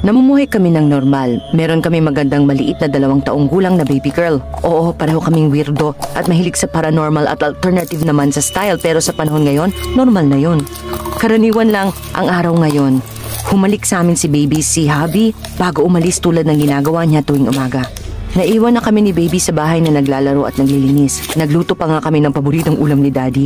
Namumuhay kami ng normal. Meron kami magandang maliit na 2 taong gulang na baby girl. Oo, pareho kaming weirdo at mahilig sa paranormal at alternative naman sa style, pero sa panahon ngayon, normal na yun. Karaniwan lang ang araw ngayon. Humalik sa amin si baby, si Habi, bago umalis tulad ng ginagawa niya tuwing umaga. Naiwan na kami ni baby sa bahay na naglalaro at naglilinis. Nagluto pa nga kami ng paboritong ulam ni daddy.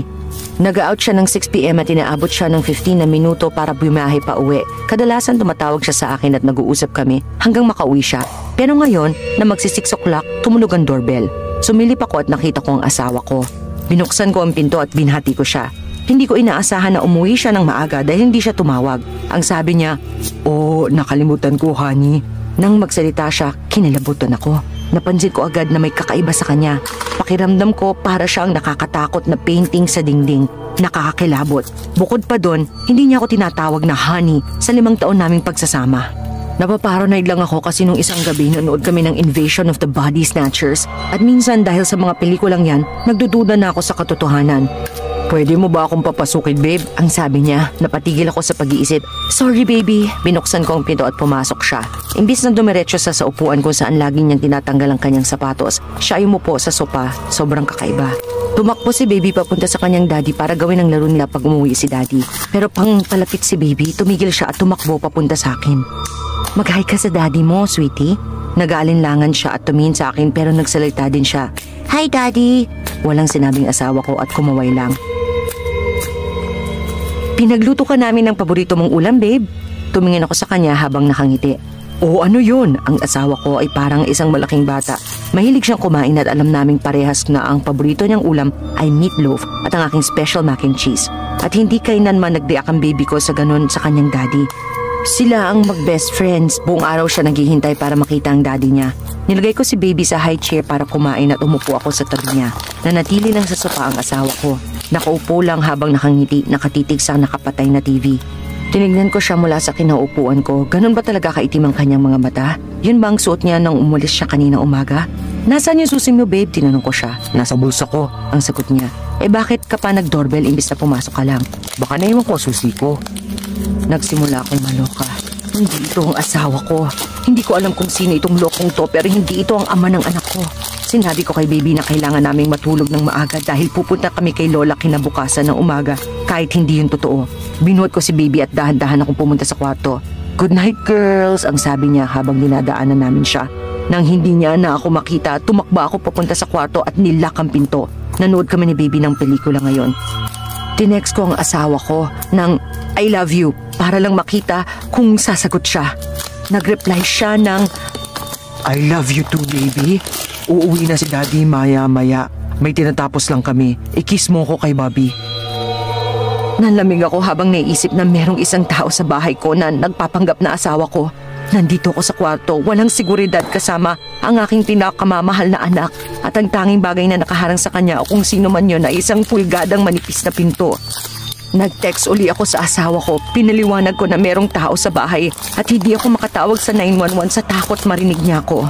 Nag-out siya ng 6 PM at inaabot siya ng 15 na minuto para bumiyahe pa uwi. Kadalasan tumatawag siya sa akin at nag-uusap kami hanggang makauwi siya. Pero ngayon, na magsi-6 o'clock, tumunog ang doorbell. Sumilip ako at nakita ko ang asawa ko. Binuksan ko ang pinto at binhati ko siya. Hindi ko inaasahan na umuwi siya ng maaga dahil hindi siya tumawag. Ang sabi niya, "Oh, nakalimutan ko, honey." Nang magsalita siya, kinilabutan ako. Napansin ko agad na may kakaiba sa kanya. Pakiramdam ko para siyang nakakatakot na painting sa dingding. Nakakakilabot. Bukod pa doon, hindi niya ako tinatawag na honey sa 5 taon naming pagsasama. Napaparanoid lang ako kasi nung isang gabi nanood kami ng Invasion of the Body Snatchers at minsan dahil sa mga pelikulang yan, nagdududa na ako sa katotohanan. "Pwede mo ba akong papasukin, babe?" Ang sabi niya. Napatigil ako sa pag-iisip. "Sorry, baby." Binuksan ko ang pinto at pumasok siya. Imbis na dumiretso sa upuan kung saan lagi niyang tinatanggal ang kanyang sapatos, siya ay umupo sa sopa. Sobrang kakaiba. Tumakbo si baby papunta sa kanyang daddy para gawin ang laro nila pag umuwi si daddy. Pero pang palapit si baby, tumigil siya at tumakbo papunta sa akin. "Mag-hi ka sa daddy mo, sweetie." Nag-aalinlangan siya at tumingin sa akin pero nagsalita din siya. "Hi, daddy." Walang sinabing asawa ko at kumaway lang. "Pinagluto ka namin ng paborito mong ulam, babe." Tumingin ako sa kanya habang nakangiti. "Oh, ano yun?" Ang asawa ko ay parang isang malaking bata. Mahilig siyang kumain at alam naming parehas na ang paborito niyang ulam ay meatloaf at ang aking special mac and cheese. At hindi kailanman nagdiak ang baby ko sa ganun sa kanyang daddy. Sila ang mag-best friends. Buong araw siya naghihintay para makita ang daddy niya. Nilagay ko si baby sa high chair para kumain at umupo ako sa tabi niya. Nanatili lang sa sopa ang asawa ko. Nakaupo lang habang nakangiti, nakatitig sa nakapatay na TV. Tinignan ko siya mula sa kinaupuan ko. Ganun ba talaga kaitim ang kanyang mga mata? Yun ba ang suot niya nang umalis siya kanina umaga? "Nasaan yung susi mo, babe?" Tinanong ko siya. "Nasa bulsa ko," ang sagot niya. "Eh bakit ka pa nag-doorbell imbis na pumasok ka lang?" "Baka naiwan ko susi ko." Nagsimula akong maloka. Hindi ito ang asawa ko. Hindi ko alam kung sino itong lokong to, pero hindi ito ang ama ng anak ko. Sinabi ko kay baby na kailangan naming matulog ng maaga dahil pupunta kami kay lola kinabukasan ng umaga kahit hindi yun totoo. Binuhat ko si baby at dahan-dahan akong pumunta sa kwarto. "Good night, girls," ang sabi niya habang dinadaanan namin siya. Nang hindi niya na ako makita, tumakba ako papunta sa kwarto at nilak ang pinto. Nanood kami ni baby ng pelikula ngayon. Tinext ko ang asawa ko ng "I love you" para lang makita kung sasagot siya. Nag-reply siya ng "I love you too, baby. Uuwi na si daddy maya-maya. May tinatapos lang kami. I-kiss mo ko kay Bobby." Nalamig ako habang naiisip na merong isang tao sa bahay ko na nagpapanggap na asawa ko. Nandito ako sa kwarto, walang seguridad kasama ang aking pinakamamahal na anak at ang tanging bagay na nakaharang sa kanya o kung sino man yun ay isang pulgadang manipis na pinto. Nag-text uli ako sa asawa ko, pinaliwanag ko na merong tao sa bahay at hindi ako makatawag sa 911 sa takot marinig niya ako.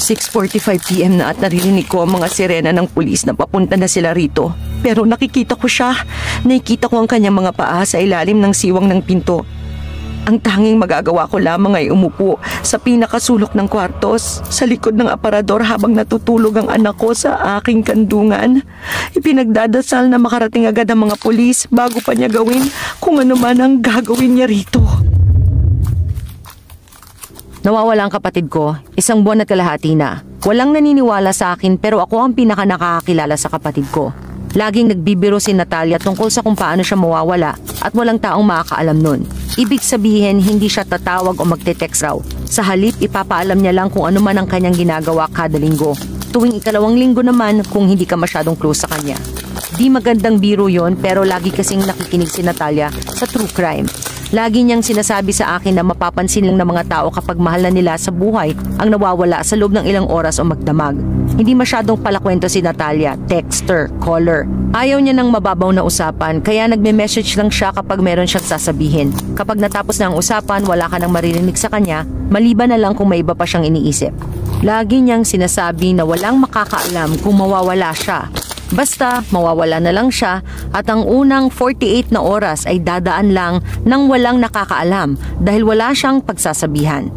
6:45 PM na at naririnig ko ang mga sirena ng pulis na papunta na sila rito. Pero nakikita ko siya. Nakikita ko ang kanyang mga paa sa ilalim ng siwang ng pinto. Ang tanging magagawa ko lamang ay umupo sa pinakasulok ng kwartos sa likod ng aparador habang natutulog ang anak ko sa aking kandungan. Ipinagdadasal na makarating agad ang mga pulis bago pa niya gawin kung ano man ang gagawin niya rito. Nawawala ang kapatid ko, 1 buwan at kalahati na. Walang naniniwala sa akin pero ako ang pinaka nakakakilala sa kapatid ko. Laging nagbibiro si Natalia tungkol sa kung paano siya mawawala at walang taong makakaalam nun. Ibig sabihin, hindi siya tatawag o magte-text raw. Sa halip, ipapaalam niya lang kung ano man ang kanyang ginagawa kada linggo. Tuwing 2 linggo naman kung hindi ka masyadong close sa kanya. Di magandang biro yon pero lagi kasing nakikinig si Natalia sa true crime. Lagi niyang sinasabi sa akin na mapapansin lang ng mga tao kapag mahal na nila sa buhay ang nawawala sa loob ng ilang oras o magdamag. Hindi masyadong palakwento si Natalia, texter, caller. Ayaw niya ng mababaw na usapan kaya nagme-message lang siya kapag meron siyang sasabihin. Kapag natapos na ang usapan, wala ka nang maririnig sa kanya, maliban na lang kung may iba pa siyang iniisip. Lagi niyang sinasabi na walang makakaalam kung mawawala siya. Basta mawawala na lang siya at ang unang 48 na oras ay dadaan lang nang walang nakakaalam dahil wala siyang pagsasabihan.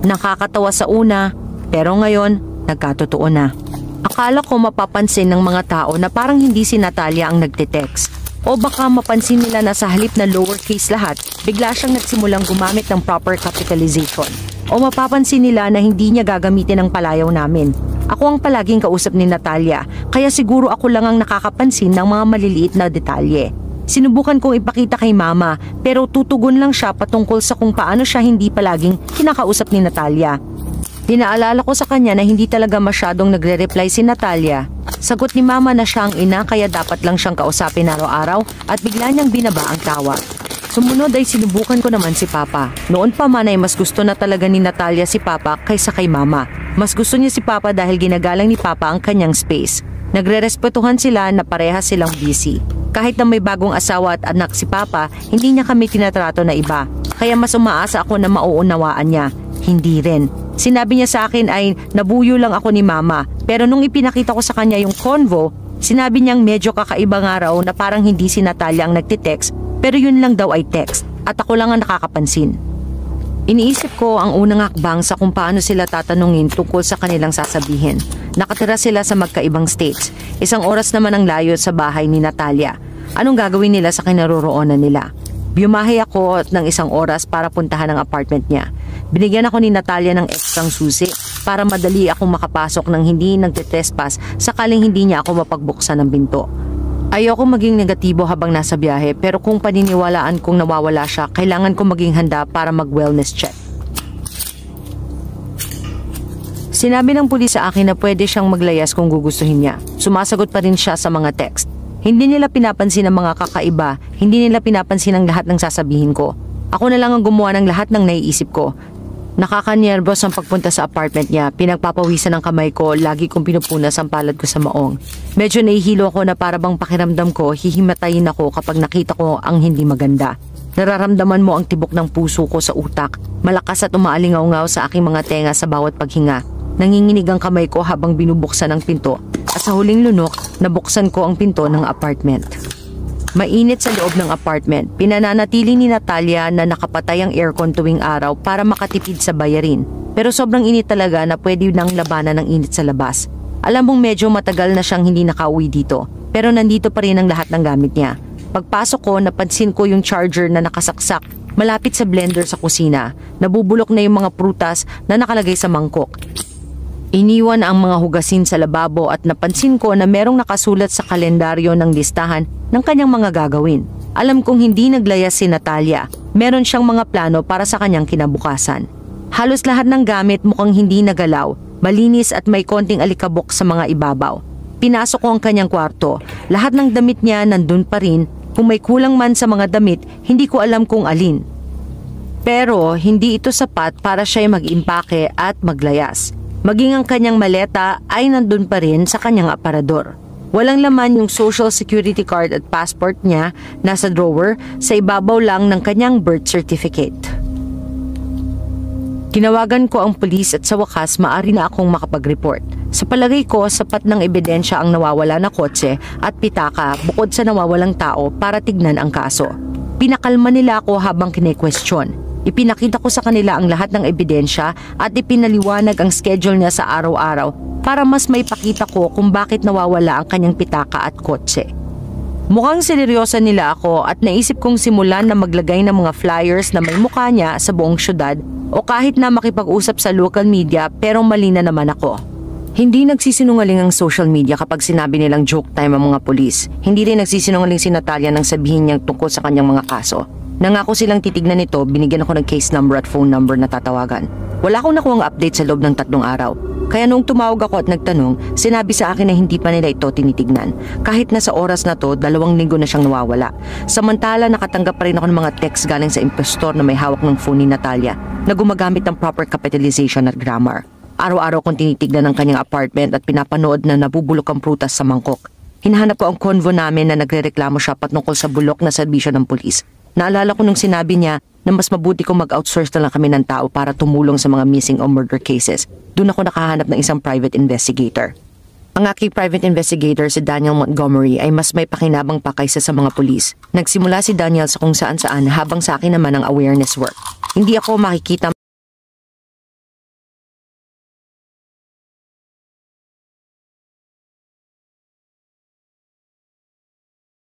Nakakatawa sa una, pero ngayon nagkatotoo na. Akala ko mapapansin ng mga tao na parang hindi si Natalia ang nagte-text. O baka mapansin nila na sa halip na lowercase lahat, bigla siyang nagsimulang gumamit ng proper capitalization. O mapapansin nila na hindi niya gagamitin ang palayaw namin. Ako ang palaging kausap ni Natalia, kaya siguro ako lang ang nakakapansin ng mga maliliit na detalye. Sinubukan kong ipakita kay Mama, pero tutugon lang siya patungkol sa kung paano siya hindi palaging kinakausap ni Natalia. Dinaalala ko sa kanya na hindi talaga masyadong nagre-reply si Natalia. Sagot ni Mama na siya ang ina kaya dapat lang siyang kausapin araw-araw at bigla niyang binaba ang tawag. Sumunod ay sinubukan ko naman si Papa. Noon pa man ay mas gusto na talaga ni Natalia si Papa kaysa kay Mama. Mas gusto niya si Papa dahil ginagalang ni Papa ang kanyang space. Nagre-respetuhan sila na parehas silang busy. Kahit na may bagong asawa at anak si Papa, hindi niya kami tinatrato na iba. Kaya mas umaasa ako na mauunawaan niya. Hindi rin. Sinabi niya sa akin ay nabuyo lang ako ni Mama. Pero nung ipinakita ko sa kanya yung convo, sinabi niyang medyo kakaiba nga raw na parang hindi si Natalia ang nagtitext. Pero yun lang daw ay text at ako lang ang nakakapansin. Iniisip ko ang unang hakbang sa kung paano sila tatanungin tungkol sa kanilang sasabihin. Nakatira sila sa magkaibang states. Isang oras naman ang layo sa bahay ni Natalia. Anong gagawin nila sa kinaroroonan nila? Biumahe ako ng isang oras para puntahan ang apartment niya. Binigyan ako ni Natalia ng ekstrang susi para madali akong makapasok ng hindi nagtitrespass sakaling hindi niya ako mapagbuksan ng pinto. Ayoko maging negatibo habang nasa biyahe pero kung paniniwalaan kong nawawala siya, kailangan kong maging handa para mag-wellness check. Sinabi ng pulis sa akin na pwede siyang maglayas kung gugustuhin niya. Sumasagot pa rin siya sa mga text. Hindi nila pinapansin ang mga kakaiba, hindi nila pinapansin ang lahat ng sasabihin ko. Ako na lang ang gumawa ng lahat ng naiisip ko. Nakakanyervos ang pagpunta sa apartment niya, pinagpapawisan ng kamay ko, lagi kong pinupunas ang palad ko sa maong. Medyo nahihilo ako na para bang pakiramdam ko, hihimatayin ako kapag nakita ko ang hindi maganda. Nararamdaman mo ang tibok ng puso ko sa utak, malakas at umaalingaw-ngaw sa aking mga tenga sa bawat paghinga. Nanginginig ang kamay ko habang binubuksan ang pinto at sa huling lunok, nabuksan ko ang pinto ng apartment. Mainit sa loob ng apartment, pinananatili ni Natalia na nakapatay ang aircon tuwing araw para makatipid sa bayarin. Pero sobrang init talaga na pwede nang labanan ng init sa labas. Alam mong medyo matagal na siyang hindi nakauwi dito, pero nandito pa rin ang lahat ng gamit niya. Pagpasok ko, napansin ko yung charger na nakasaksak malapit sa blender sa kusina. Nabubulok na yung mga prutas na nakalagay sa mangkok. Iniwan ang mga hugasin sa lababo at napansin ko na merong nakasulat sa kalendaryo ng listahan ng kanyang mga gagawin. Alam kong hindi naglayas si Natalia. Meron siyang mga plano para sa kanyang kinabukasan. Halos lahat ng gamit mukhang hindi nagalaw, malinis at may konting alikabok sa mga ibabaw. Pinasok ko ang kanyang kwarto. Lahat ng damit niya nandun pa rin. Kung may kulang man sa mga damit, hindi ko alam kung alin. Pero hindi ito sapat para siya mag-impake at maglayas. Maging ang kanyang maleta ay nandun pa rin sa kanyang aparador. Walang laman yung social security card at passport niya, nasa drawer, sa ibabaw lang ng kanyang birth certificate. Tinawagan ko ang pulis at sa wakas maaari na akong makapag-report. Sa palagay ko, sapat ng ebidensya ang nawawala na kotse at pitaka bukod sa nawawalang tao para tignan ang kaso. Pinakalma nila ako habang kine-question. Ipinakita ko sa kanila ang lahat ng ebidensya at ipinaliwanag ang schedule niya sa araw-araw para mas may pakita ko kung bakit nawawala ang kanyang pitaka at kotse. Mukhang sineryosa nila ako at naisip kong simulan na maglagay ng mga flyers na may mukha niya sa buong syudad o kahit na makipag-usap sa local media pero mali na naman ako. Hindi nagsisinungaling ang social media kapag sinabi nilang joke time ang mga pulis. Hindi rin nagsisinungaling si Natalia nang sabihin niyang tungkol sa kanyang mga kaso. Nangako silang titignan ito, binigyan ako ng case number at phone number na tatawagan. Wala akong nakuhang update sa loob ng 3 araw. Kaya noong tumawag ako at nagtanong, sinabi sa akin na hindi pa nila ito tinitignan. Kahit na sa oras na to, 2 linggo na siyang nawawala. Samantala, nakatanggap pa rin ako ng mga text galing sa impostor na may hawak ng phone ni Natalia na gumagamit ng proper capitalization at grammar. Araw-araw kong tinitignan ang kanyang apartment at pinapanood na nabubulok ang prutas sa mangkok. Hinahanap ko ang convo namin na nagrereklamo siya patungkol sa bulok na serbisyo ng pulis. Naalala ko nung sinabi niya na mas mabuti kong mag-outsource na lang kami ng tao para tumulong sa mga missing o murder cases. Doon ako nakahanap ng isang private investigator. Ang aking private investigator si Daniel Montgomery ay mas may pakinabang pa kaysa sa mga pulis. Nagsimula si Daniel sa kung saan-saan habang sa akin naman ang awareness work. Hindi ako makikita